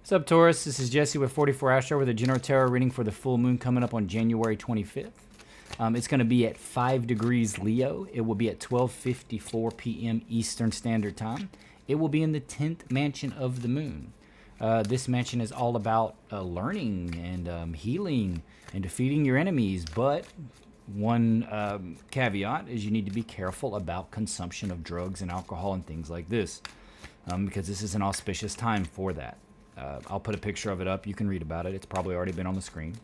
What's up, Taurus? This is Jesse with 44 Astro with a general tarot reading for the full moon coming up on January 25th. It's going to be at 5 degrees Leo. It will be at 12:54 p.m. Eastern Standard Time. It will be in the 10th mansion of the moon. This mansion is all about learning and healing and defeating your enemies, but one caveat is you need to be careful about consumption of drugs and alcohol and things like this, because this is an auspicious time for that. I'll put a picture of it up. You can read about it. It's probably already been on the screen.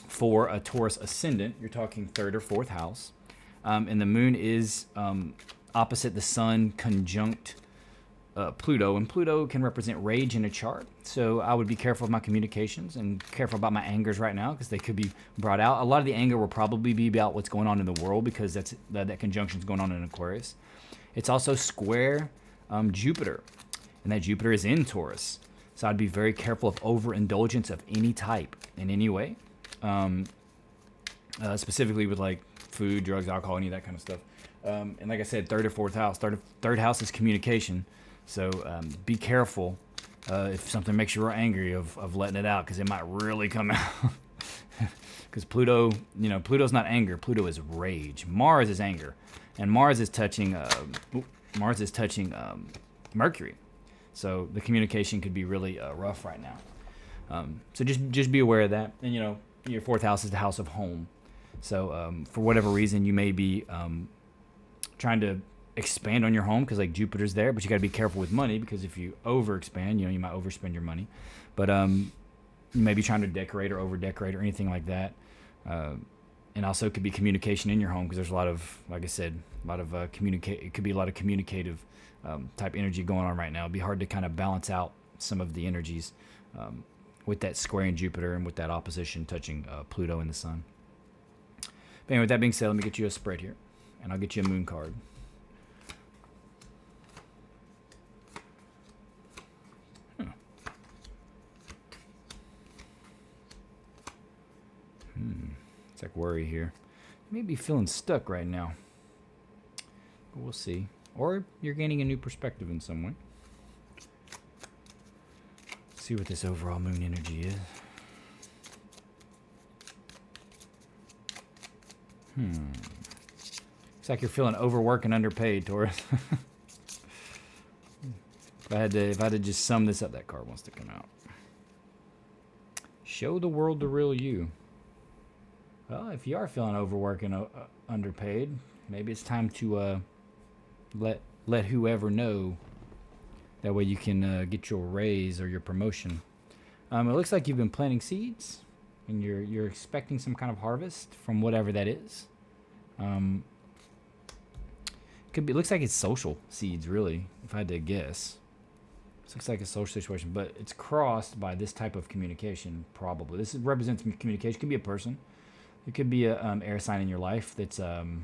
For a Taurus ascendant, you're talking third or fourth house. And the moon is opposite the sun, conjunct Pluto. And Pluto can represent rage in a chart. So I would be careful of my communications and careful about my angers right now because they could be brought out. A lot of the anger will probably be about what's going on in the world because that conjunction is going on in Aquarius. It's also square Jupiter. And that Jupiter is in Taurus. So I'd be very careful of overindulgence of any type in any way. Specifically with like food, drugs, alcohol, any of that kind of stuff. And like I said, third or fourth house. Third house is communication. So be careful if something makes you real angry of letting it out because it might really come out. Because Pluto, Pluto's not anger. Pluto is rage. Mars is anger. And Mars is touching Mercury. So the communication could be really rough right now. So just be aware of that. And, your fourth house is the house of home. So for whatever reason, you may be trying to expand on your home because, like, Jupiter's there. But you got to be careful with money because if you overexpand, you might overspend your money. But you may be trying to decorate or over-decorate or anything like that. And also it could be communication in your home because there's a lot of, like I said, it could be a lot of communicative type energy going on right now. It'd be hard to kind of balance out some of the energies with that square in Jupiter and with that opposition touching Pluto and the sun. But anyway, with that being said, let me get you a spread here, and I'll get you a moon card. It's like worry here. You may be feeling stuck right now. But we'll see. Or you're gaining a new perspective in some way. See what this overall moon energy is. Looks like you're feeling overworked and underpaid, Taurus. If I had to just sum this up, that card wants to come out. Show the world the real you. Well, if you are feeling overworked and underpaid, maybe it's time to let whoever know. That way you can get your raise or your promotion. It looks like you've been planting seeds, and you're expecting some kind of harvest from whatever that is. It looks like it's social seeds, really, if I had to guess. This looks like a social situation, but it's crossed by this type of communication, probably. This represents communication. It could be a person. It could be a air sign in your life that's kind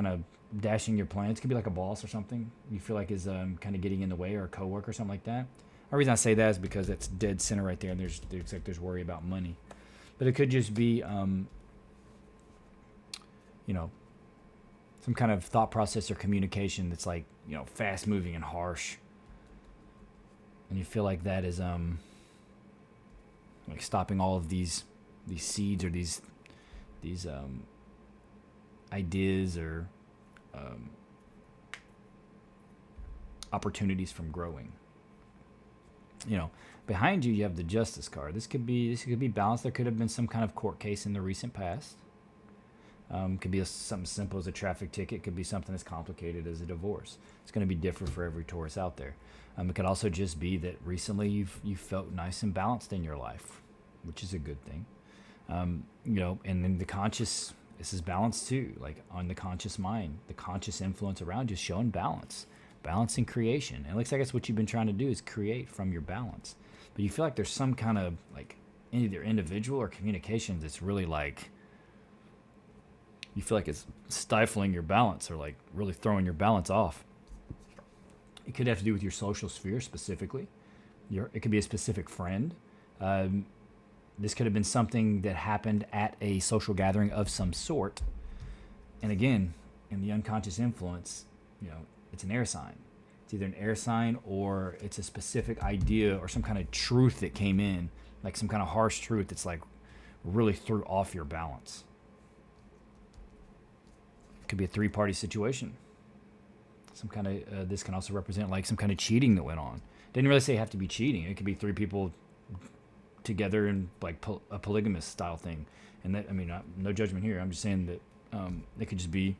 of dashing your plans. It could be like a boss or something you feel like is kind of getting in the way, or a coworker or something like that. The reason I say that is because it's dead center right there, and there's worry about money. But it could just be some kind of thought process or communication that's like fast moving and harsh, and you feel like that is like stopping all of these seeds or these ideas or opportunities from growing. Behind you have the Justice card. This could be balanced. There could have been some kind of court case in the recent past. Could be something simple as a traffic ticket. Could be something as complicated as a divorce. It's going to be different for every Taurus out there. It could also just be that recently you've felt nice and balanced in your life, which is a good thing. And then the conscious, this is balance too, like on the conscious mind, the conscious influence around you showing balance and creation. And it looks like that's what you've been trying to do is create from your balance. But you feel like there's some kind of like either individual or communication that's really like, you feel like it's stifling your balance or like really throwing your balance off. It could have to do with your social sphere specifically. It could be a specific friend. This could have been something that happened at a social gathering of some sort. And again, in the unconscious influence, it's an air sign. It's either an air sign or it's a specific idea or some kind of truth that came in, like some kind of harsh truth that's like really threw off your balance. It could be a three-party situation. Some kind of this can also represent like some kind of cheating that went on. Didn't really say have to be cheating. It could be three people together in like a polygamous style thing. And that, I mean, no judgment here. I'm just saying that it could just be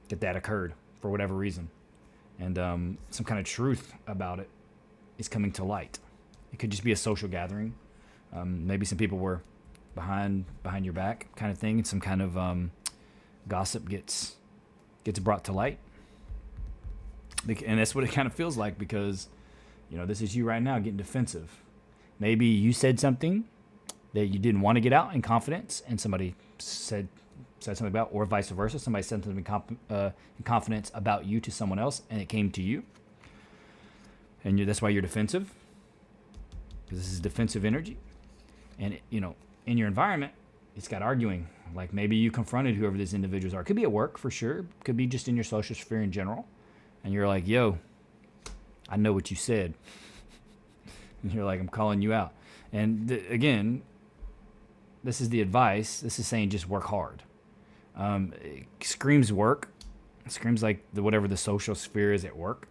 that occurred for whatever reason, and some kind of truth about it is coming to light. It could just be a social gathering. Maybe some people were behind your back kind of thing, and some kind of gossip gets brought to light. And that's what it kind of feels like, because this is you right now getting defensive. Maybe you said something that you didn't want to get out in confidence, and somebody said something about, or vice versa. Somebody said something in confidence about you to someone else, and it came to you, and that's why you're defensive, because this is defensive energy. And in your environment, it's got arguing. Like maybe you confronted whoever these individuals are. It could be at work for sure. Could be just in your social sphere in general, and you're like, "Yo, I know what you said," and you're like, "I'm calling you out." And again, this is the advice. This is saying just work hard. It screams work. It screams like whatever the social sphere is at work.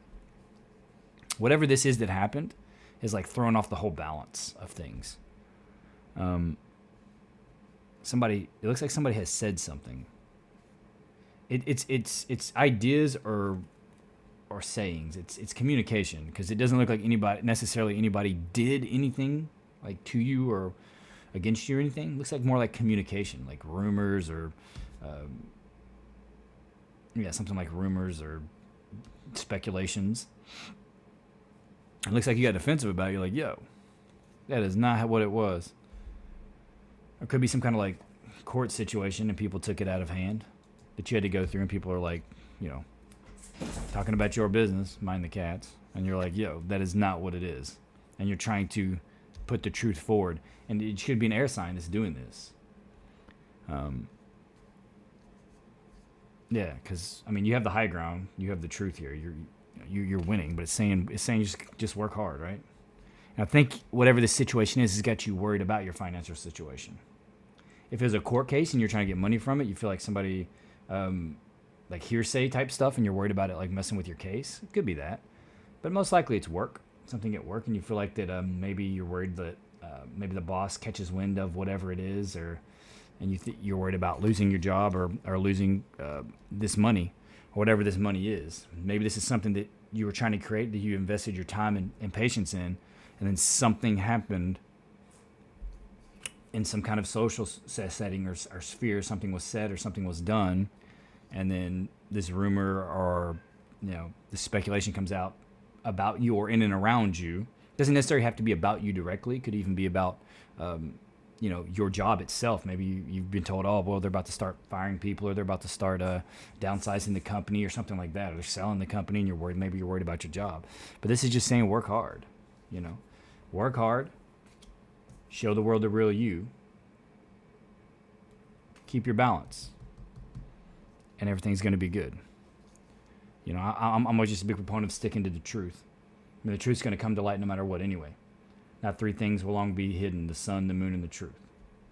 Whatever this is that happened is like throwing off the whole balance of things. It looks like somebody has said something. It's ideas or sayings. It's communication, because it doesn't look like anybody did anything like to you or against you or anything. It looks like more like communication, like rumors or something like rumors or speculations. It looks like you got defensive about it. You're like, yo, that is not what it was. Or it could be some kind of like court situation and people took it out of hand that you had to go through, and people are like, talking about your business, mind the cats, and you're like, yo, that is not what it is. And you're trying to put the truth forward, and it should be an air sign that's doing this. Because you have the high ground, you have the truth here. You're winning, but it's saying just work hard, right? And I think whatever the situation is has got you worried about your financial situation. If it's a court case and you're trying to get money from it, you feel like somebody like hearsay type stuff, and you're worried about it like messing with your case. It could be that, but most likely it's work, something at work, and you feel like that maybe you're worried that maybe the boss catches wind of whatever it is, and you're worried about losing your job or losing this money or whatever this money is. Maybe this is something that you were trying to create, that you invested your time and patience in, and then something happened in some kind of social setting or sphere. Something was said or something was done, and then this rumor or the speculation comes out about you or in and around you. Doesn't necessarily have to be about you directly. It could even be about your job itself. Maybe you've been told, oh, well, they're about to start firing people, or they're about to start downsizing the company or something like that, or they're selling the company, and maybe you're worried about your job. But this is just saying work hard. Work hard, show the world the real you, keep your balance, and everything's going to be good. I'm always just a big proponent of sticking to the truth. The truth's going to come to light no matter what anyway. Not three things will long be hidden: the sun, the moon, and the truth.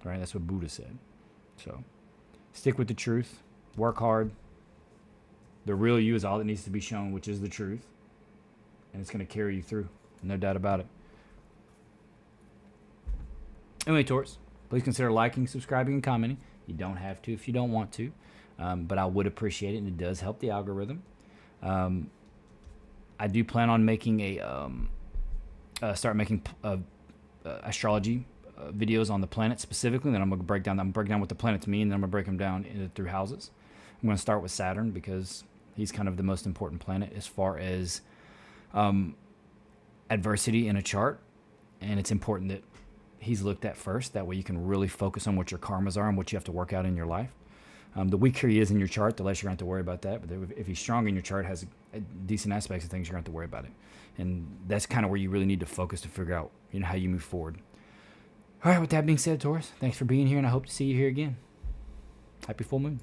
Right? That's what Buddha said. So stick with the truth, work hard. The real you is all that needs to be shown, which is the truth. And it's going to carry you through. No doubt about it. Anyway, Taurus, please consider liking, subscribing, and commenting. You don't have to if you don't want to, but I would appreciate it, and it does help the algorithm. I do plan on making start making astrology videos on the planet specifically. Then I'm going to break down what the planets mean, and then I'm going to break them down through houses. I'm going to start with Saturn, because he's kind of the most important planet as far as adversity in a chart, and it's important that he's looked at first. That way you can really focus on what your karmas are and what you have to work out in your life. The weaker he is in your chart, the less you're going to have to worry about that. But if he's strong in your chart, has decent aspects of things, you're going to have to worry about it. And that's kind of where you really need to focus to figure out how you move forward. All right, with that being said, Taurus, thanks for being here, and I hope to see you here again. Happy full moon.